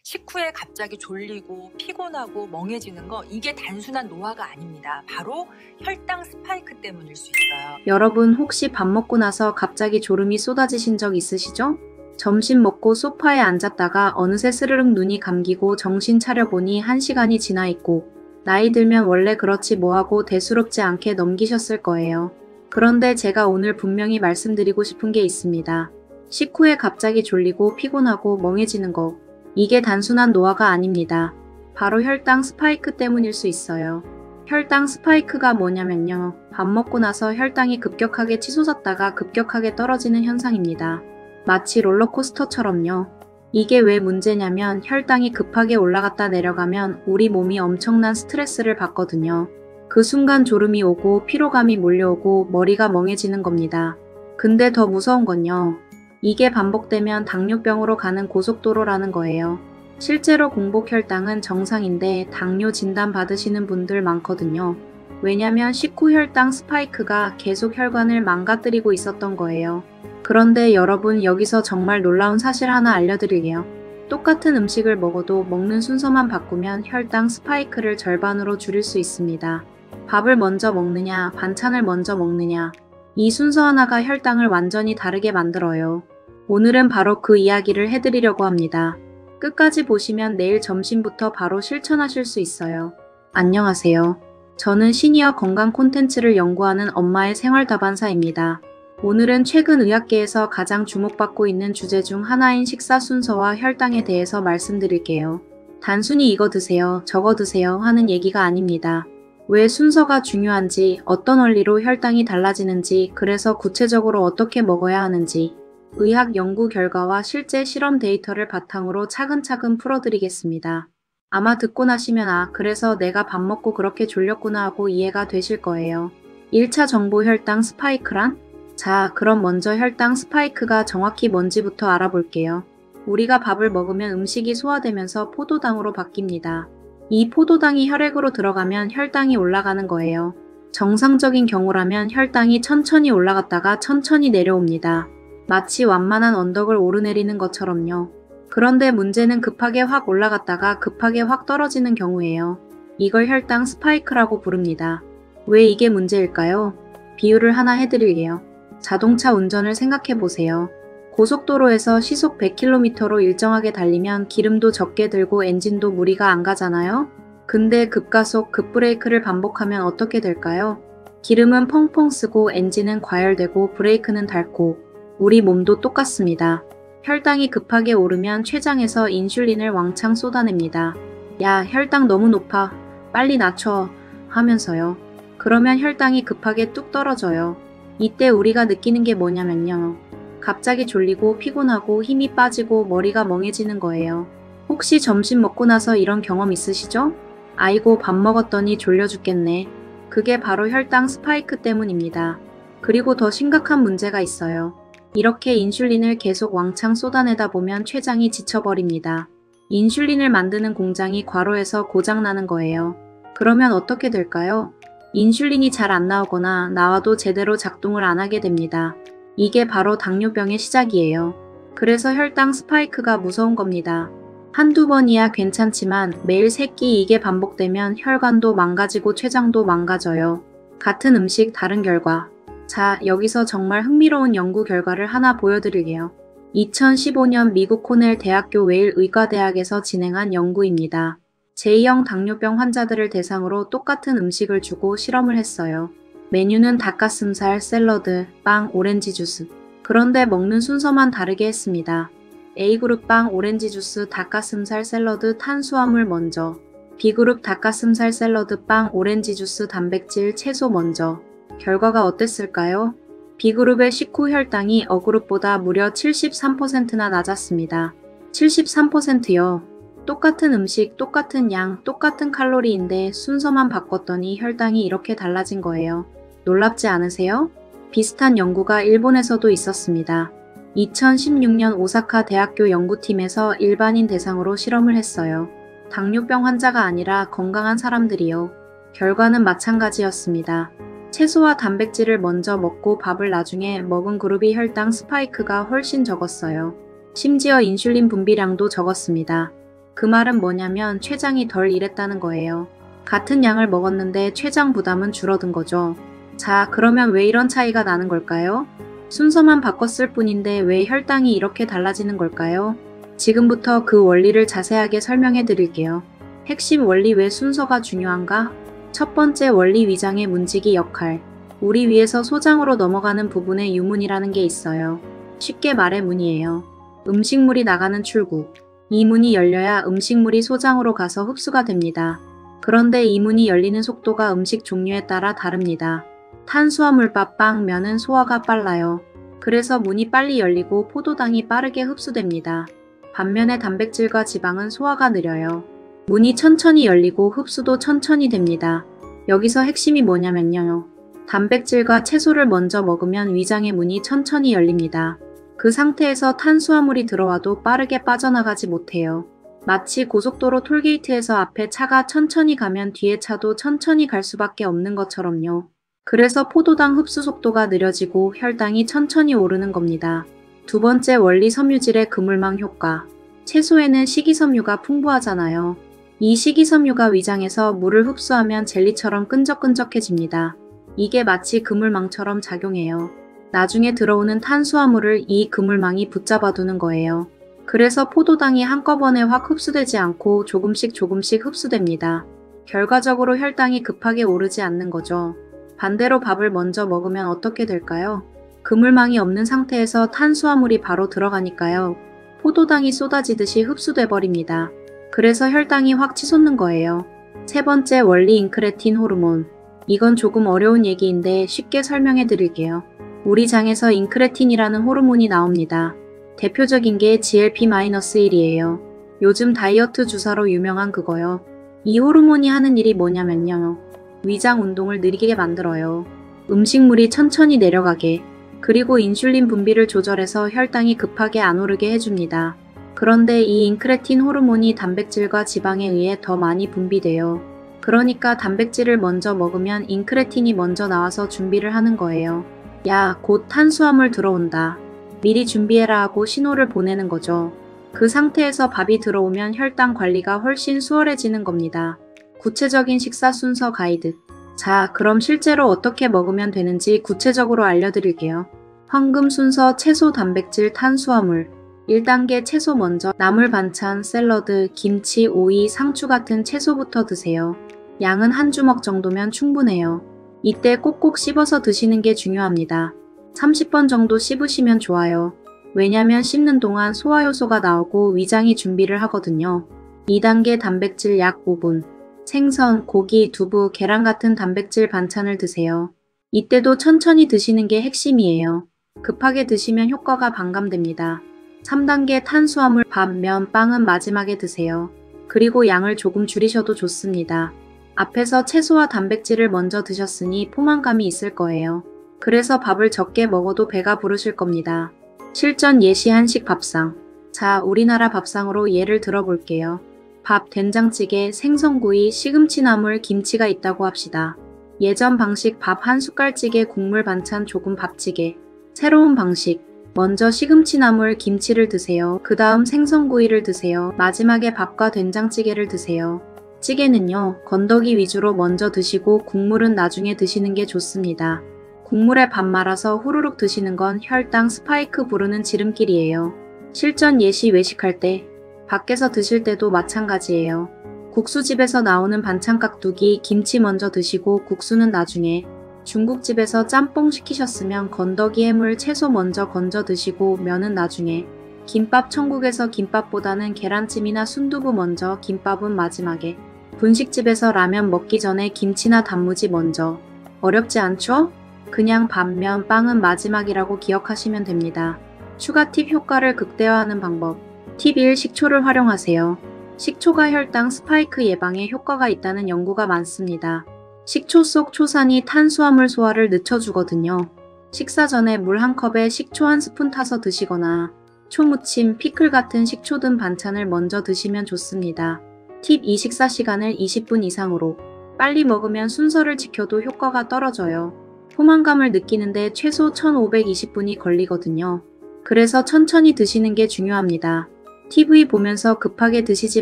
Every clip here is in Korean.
식후에 갑자기 졸리고 피곤하고 멍해지는 거 이게 단순한 노화가 아닙니다. 바로 혈당 스파이크 때문일 수 있어요. 여러분 혹시 밥 먹고 나서 갑자기 졸음이 쏟아지신 적 있으시죠? 점심 먹고 소파에 앉았다가 어느새 스르륵 눈이 감기고 정신 차려보니 1시간이 지나 있고 나이 들면 원래 그렇지 뭐하고 대수롭지 않게 넘기셨을 거예요. 그런데 제가 오늘 분명히 말씀드리고 싶은 게 있습니다. 식후에 갑자기 졸리고 피곤하고 멍해지는 거 이게 단순한 노화가 아닙니다. 바로 혈당 스파이크 때문일 수 있어요. 혈당 스파이크가 뭐냐면요. 밥 먹고 나서 혈당이 급격하게 치솟았다가 급격하게 떨어지는 현상입니다. 마치 롤러코스터처럼요. 이게 왜 문제냐면 혈당이 급하게 올라갔다 내려가면 우리 몸이 엄청난 스트레스를 받거든요. 그 순간 졸음이 오고 피로감이 몰려오고 머리가 멍해지는 겁니다. 근데 더 무서운 건요. 이게 반복되면 당뇨병으로 가는 고속도로라는 거예요. 실제로 공복 혈당은 정상인데 당뇨 진단 받으시는 분들 많거든요. 왜냐면 식후 혈당 스파이크가 계속 혈관을 망가뜨리고 있었던 거예요. 그런데 여러분 여기서 정말 놀라운 사실 하나 알려드릴게요. 똑같은 음식을 먹어도 먹는 순서만 바꾸면 혈당 스파이크를 절반으로 줄일 수 있습니다. 밥을 먼저 먹느냐, 반찬을 먼저 먹느냐, 이 순서 하나가 혈당을 완전히 다르게 만들어요. 오늘은 바로 그 이야기를 해드리려고 합니다. 끝까지 보시면 내일 점심부터 바로 실천하실 수 있어요. 안녕하세요. 저는 시니어 건강 콘텐츠를 연구하는 엄마의 생활 다반사입니다. 오늘은 최근 의학계에서 가장 주목받고 있는 주제 중 하나인 식사 순서와 혈당에 대해서 말씀드릴게요. 단순히 이거 드세요, 저거 드세요 하는 얘기가 아닙니다. 왜 순서가 중요한지, 어떤 원리로 혈당이 달라지는지, 그래서 구체적으로 어떻게 먹어야 하는지, 의학 연구 결과와 실제 실험 데이터를 바탕으로 차근차근 풀어드리겠습니다. 아마 듣고 나시면 그래서 내가 밥 먹고 그렇게 졸렸구나 하고 이해가 되실 거예요. 1차 정보 혈당 스파이크란? 자, 그럼 먼저 혈당 스파이크가 정확히 뭔지부터 알아볼게요. 우리가 밥을 먹으면 음식이 소화되면서 포도당으로 바뀝니다. 이 포도당이 혈액으로 들어가면 혈당이 올라가는 거예요. 정상적인 경우라면 혈당이 천천히 올라갔다가 천천히 내려옵니다. 마치 완만한 언덕을 오르내리는 것처럼요. 그런데 문제는 급하게 확 올라갔다가 급하게 확 떨어지는 경우예요. 이걸 혈당 스파이크라고 부릅니다. 왜 이게 문제일까요? 비유를 하나 해드릴게요. 자동차 운전을 생각해보세요. 고속도로에서 시속 100km로 일정하게 달리면 기름도 적게 들고 엔진도 무리가 안 가잖아요? 근데 급가속, 급브레이크를 반복하면 어떻게 될까요? 기름은 펑펑 쓰고 엔진은 과열되고 브레이크는 닳고 우리 몸도 똑같습니다. 혈당이 급하게 오르면 췌장에서 인슐린을 왕창 쏟아냅니다. 야, 혈당 너무 높아. 빨리 낮춰. 하면서요. 그러면 혈당이 급하게 뚝 떨어져요. 이때 우리가 느끼는 게 뭐냐면요. 갑자기 졸리고 피곤하고 힘이 빠지고 머리가 멍해지는 거예요. 혹시 점심 먹고 나서 이런 경험 있으시죠? 아이고 밥 먹었더니 졸려 죽겠네. 그게 바로 혈당 스파이크 때문입니다. 그리고 더 심각한 문제가 있어요. 이렇게 인슐린을 계속 왕창 쏟아내다 보면 췌장이 지쳐버립니다. 인슐린을 만드는 공장이 과로해서 고장나는 거예요. 그러면 어떻게 될까요? 인슐린이 잘 안 나오거나 나와도 제대로 작동을 안 하게 됩니다. 이게 바로 당뇨병의 시작이에요. 그래서 혈당 스파이크가 무서운 겁니다. 한두 번이야 괜찮지만 매일 세끼 이게 반복되면 혈관도 망가지고 췌장도 망가져요. 같은 음식 다른 결과. 자, 여기서 정말 흥미로운 연구 결과를 하나 보여드릴게요. 2015년 미국 코넬 대학교 웨일 의과대학에서 진행한 연구입니다. 제2형 당뇨병 환자들을 대상으로 똑같은 음식을 주고 실험을 했어요. 메뉴는 닭가슴살, 샐러드, 빵, 오렌지 주스. 그런데 먹는 순서만 다르게 했습니다. A그룹 빵, 오렌지 주스, 닭가슴살, 샐러드, 탄수화물 먼저. B그룹 닭가슴살, 샐러드, 빵, 오렌지 주스, 단백질, 채소 먼저. 결과가 어땠을까요? B그룹의 식후 혈당이 A그룹보다 무려 73%나 낮았습니다. 73%요. 똑같은 음식, 똑같은 양, 똑같은 칼로리인데 순서만 바꿨더니 혈당이 이렇게 달라진 거예요. 놀랍지 않으세요? 비슷한 연구가 일본에서도 있었습니다. 2016년 오사카 대학교 연구팀에서 일반인 대상으로 실험을 했어요. 당뇨병 환자가 아니라 건강한 사람들이요. 결과는 마찬가지였습니다. 채소와 단백질을 먼저 먹고 밥을 나중에 먹은 그룹이 혈당 스파이크가 훨씬 적었어요. 심지어 인슐린 분비량도 적었습니다. 그 말은 뭐냐면 췌장이 덜 일했다는 거예요. 같은 양을 먹었는데 췌장 부담은 줄어든 거죠. 자, 그러면 왜 이런 차이가 나는 걸까요? 순서만 바꿨을 뿐인데 왜 혈당이 이렇게 달라지는 걸까요? 지금부터 그 원리를 자세하게 설명해 드릴게요. 핵심 원리 왜 순서가 중요한가? 첫 번째 원리 위장의 문지기 역할. 우리 위에서 소장으로 넘어가는 부분에 유문이라는 게 있어요. 쉽게 말해 문이에요. 음식물이 나가는 출구. 이 문이 열려야 음식물이 소장으로 가서 흡수가 됩니다. 그런데 이 문이 열리는 속도가 음식 종류에 따라 다릅니다. 탄수화물밥, 빵, 면은 소화가 빨라요. 그래서 문이 빨리 열리고 포도당이 빠르게 흡수됩니다. 반면에 단백질과 지방은 소화가 느려요. 문이 천천히 열리고 흡수도 천천히 됩니다. 여기서 핵심이 뭐냐면요. 단백질과 채소를 먼저 먹으면 위장의 문이 천천히 열립니다. 그 상태에서 탄수화물이 들어와도 빠르게 빠져나가지 못해요. 마치 고속도로 톨게이트에서 앞에 차가 천천히 가면 뒤에 차도 천천히 갈 수밖에 없는 것처럼요. 그래서 포도당 흡수 속도가 느려지고 혈당이 천천히 오르는 겁니다. 두 번째 원리 섬유질의 그물망 효과. 채소에는 식이섬유가 풍부하잖아요. 이 식이섬유가 위장에서 물을 흡수하면 젤리처럼 끈적끈적해집니다. 이게 마치 그물망처럼 작용해요. 나중에 들어오는 탄수화물을 이 그물망이 붙잡아두는 거예요. 그래서 포도당이 한꺼번에 확 흡수되지 않고 조금씩 흡수됩니다. 결과적으로 혈당이 급하게 오르지 않는 거죠. 반대로 밥을 먼저 먹으면 어떻게 될까요? 그물망이 없는 상태에서 탄수화물이 바로 들어가니까요. 포도당이 쏟아지듯이 흡수돼 버립니다. 그래서 혈당이 확 치솟는 거예요. 세 번째 원리 인크레틴 호르몬. 이건 조금 어려운 얘기인데 쉽게 설명해 드릴게요. 우리 장에서 인크레틴이라는 호르몬이 나옵니다. 대표적인 게 GLP-1이에요. 요즘 다이어트 주사로 유명한 그거요. 이 호르몬이 하는 일이 뭐냐면요. 위장 운동을 느리게 만들어요. 음식물이 천천히 내려가게. 그리고 인슐린 분비를 조절해서 혈당이 급하게 안 오르게 해줍니다. 그런데 이 인크레틴 호르몬이 단백질과 지방에 의해 더 많이 분비돼요. 그러니까 단백질을 먼저 먹으면 인크레틴이 먼저 나와서 준비를 하는 거예요. 야, 곧 탄수화물 들어온다. 미리 준비해라 하고 신호를 보내는 거죠. 그 상태에서 밥이 들어오면 혈당 관리가 훨씬 수월해지는 겁니다. 구체적인 식사 순서 가이드. 자, 그럼 실제로 어떻게 먹으면 되는지 구체적으로 알려드릴게요. 황금 순서 채소, 단백질, 탄수화물. 1단계 채소 먼저 나물 반찬, 샐러드, 김치, 오이, 상추 같은 채소부터 드세요. 양은 한 주먹 정도면 충분해요. 이때 꼭꼭 씹어서 드시는 게 중요합니다. 30번 정도 씹으시면 좋아요. 왜냐면 씹는 동안 소화효소가 나오고 위장이 준비를 하거든요. 2단계 단백질 약 5분. 생선, 고기, 두부, 계란 같은 단백질 반찬을 드세요. 이때도 천천히 드시는 게 핵심이에요. 급하게 드시면 효과가 반감됩니다. 3단계 탄수화물 밥, 면, 빵은 마지막에 드세요. 그리고 양을 조금 줄이셔도 좋습니다. 앞에서 채소와 단백질을 먼저 드셨으니 포만감이 있을 거예요. 그래서 밥을 적게 먹어도 배가 부르실 겁니다. 실전 예시 한식 밥상. 자, 우리나라 밥상으로 예를 들어볼게요. 밥, 된장찌개, 생선구이, 시금치나물, 김치가 있다고 합시다. 예전 방식 밥 한 숟갈찌개, 국물 반찬 조금 밥찌개. 새로운 방식. 먼저 시금치나물, 김치를 드세요. 그 다음 생선구이를 드세요. 마지막에 밥과 된장찌개를 드세요. 찌개는요, 건더기 위주로 먼저 드시고 국물은 나중에 드시는 게 좋습니다. 국물에 밥 말아서 후루룩 드시는 건 혈당 스파이크 부르는 지름길이에요. 실전 예시 외식할 때, 밖에서 드실 때도 마찬가지예요. 국수집에서 나오는 반찬 깍두기, 김치 먼저 드시고 국수는 나중에. 중국집에서 짬뽕 시키셨으면 건더기 해물 채소 먼저 건져 드시고 면은 나중에. 김밥 천국에서 김밥보다는 계란찜이나 순두부 먼저, 김밥은 마지막에. 분식집에서 라면 먹기 전에 김치나 단무지 먼저. 어렵지 않죠? 그냥 밥, 면, 빵은 마지막이라고 기억하시면 됩니다. 추가 팁 효과를 극대화하는 방법. 팁 1. 식초를 활용하세요. 식초가 혈당 스파이크 예방에 효과가 있다는 연구가 많습니다. 식초 속 초산이 탄수화물 소화를 늦춰주거든요. 식사 전에 물 한 컵에 식초 한 스푼 타서 드시거나 초무침, 피클 같은 식초 든 반찬을 먼저 드시면 좋습니다. 팁 2. 식사 시간을 20분 이상으로. 빨리 먹으면 순서를 지켜도 효과가 떨어져요. 포만감을 느끼는데 최소 1520분이 걸리거든요. 그래서 천천히 드시는 게 중요합니다. TV 보면서 급하게 드시지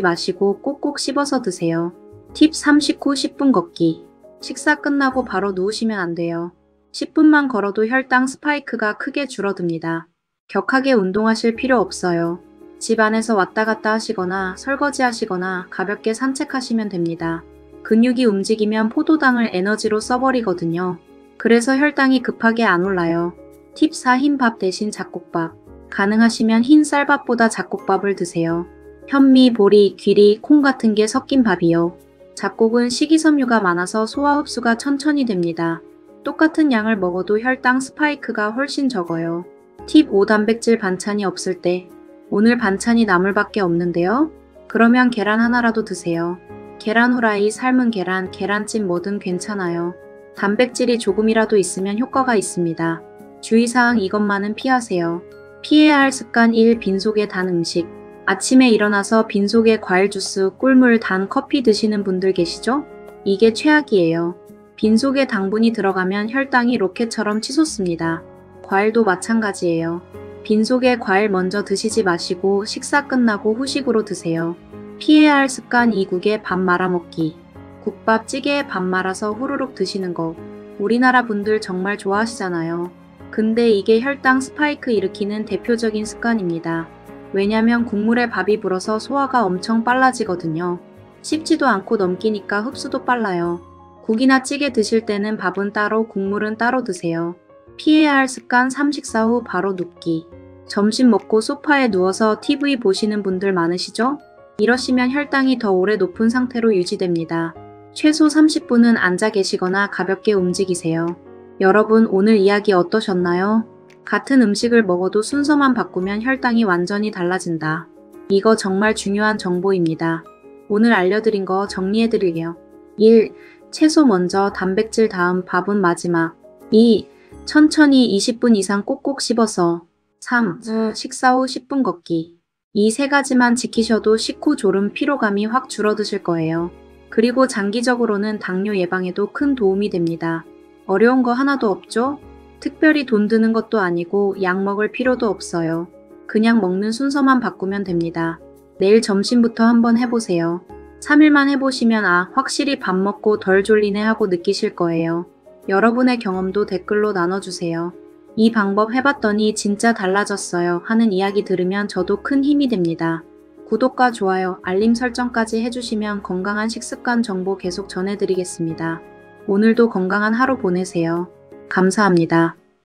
마시고 꼭꼭 씹어서 드세요. 팁 39 10분 걷기. 식사 끝나고 바로 누우시면 안 돼요. 10분만 걸어도 혈당 스파이크가 크게 줄어듭니다. 격하게 운동하실 필요 없어요. 집 안에서 왔다 갔다 하시거나 설거지 하시거나 가볍게 산책하시면 됩니다. 근육이 움직이면 포도당을 에너지로 써버리거든요. 그래서 혈당이 급하게 안 올라요. 팁 4 흰밥 대신 잡곡밥. 가능하시면 흰 쌀밥보다 잡곡밥을 드세요. 현미, 보리, 귀리, 콩 같은 게 섞인 밥이요. 잡곡은 식이섬유가 많아서 소화 흡수가 천천히 됩니다. 똑같은 양을 먹어도 혈당 스파이크가 훨씬 적어요. 팁 5 단백질 반찬이 없을 때. 오늘 반찬이 나물밖에 없는데요? 그러면 계란 하나라도 드세요. 계란 후라이, 삶은 계란, 계란찜 뭐든 괜찮아요. 단백질이 조금이라도 있으면 효과가 있습니다. 주의사항 이것만은 피하세요. 피해야 할 습관 1. 빈속에 단 음식. 아침에 일어나서 빈속에 과일 주스, 꿀물, 단 커피 드시는 분들 계시죠? 이게 최악이에요. 빈속에 당분이 들어가면 혈당이 로켓처럼 치솟습니다. 과일도 마찬가지예요. 빈속에 과일 먼저 드시지 마시고 식사 끝나고 후식으로 드세요. 피해야 할 습관 2. 국에 밥 말아 먹기. 국밥, 찌개에 밥 말아서 후루룩 드시는 거. 우리나라 분들 정말 좋아하시잖아요. 근데 이게 혈당 스파이크 일으키는 대표적인 습관입니다. 왜냐면 국물에 밥이 불어서 소화가 엄청 빨라지거든요. 씹지도 않고 넘기니까 흡수도 빨라요. 국이나 찌개 드실 때는 밥은 따로 국물은 따로 드세요. 피해야 할 습관 3. 식사 후 바로 눕기. 점심 먹고 소파에 누워서 TV 보시는 분들 많으시죠? 이러시면 혈당이 더 오래 높은 상태로 유지됩니다. 최소 30분은 앉아 계시거나 가볍게 움직이세요. 여러분 오늘 이야기 어떠셨나요? 같은 음식을 먹어도 순서만 바꾸면 혈당이 완전히 달라진다. 이거 정말 중요한 정보입니다. 오늘 알려드린 거 정리해드릴게요. 1. 채소 먼저, 단백질 다음, 밥은 마지막. 2. 천천히 20분 이상 꼭꼭 씹어서. 3. 식사 후 10분 걷기. 이 세 가지만 지키셔도 식후 졸음, 피로감이 확 줄어드실 거예요. 그리고 장기적으로는 당뇨 예방에도 큰 도움이 됩니다. 어려운 거 하나도 없죠? 특별히 돈 드는 것도 아니고 약 먹을 필요도 없어요. 그냥 먹는 순서만 바꾸면 됩니다. 내일 점심부터 한번 해보세요. 3일만 해보시면 확실히 밥 먹고 덜 졸리네 하고 느끼실 거예요. 여러분의 경험도 댓글로 나눠주세요. 이 방법 해봤더니 진짜 달라졌어요 하는 이야기 들으면 저도 큰 힘이 됩니다. 구독과 좋아요, 알림 설정까지 해주시면 건강한 식습관 정보 계속 전해드리겠습니다. 오늘도 건강한 하루 보내세요. 감사합니다.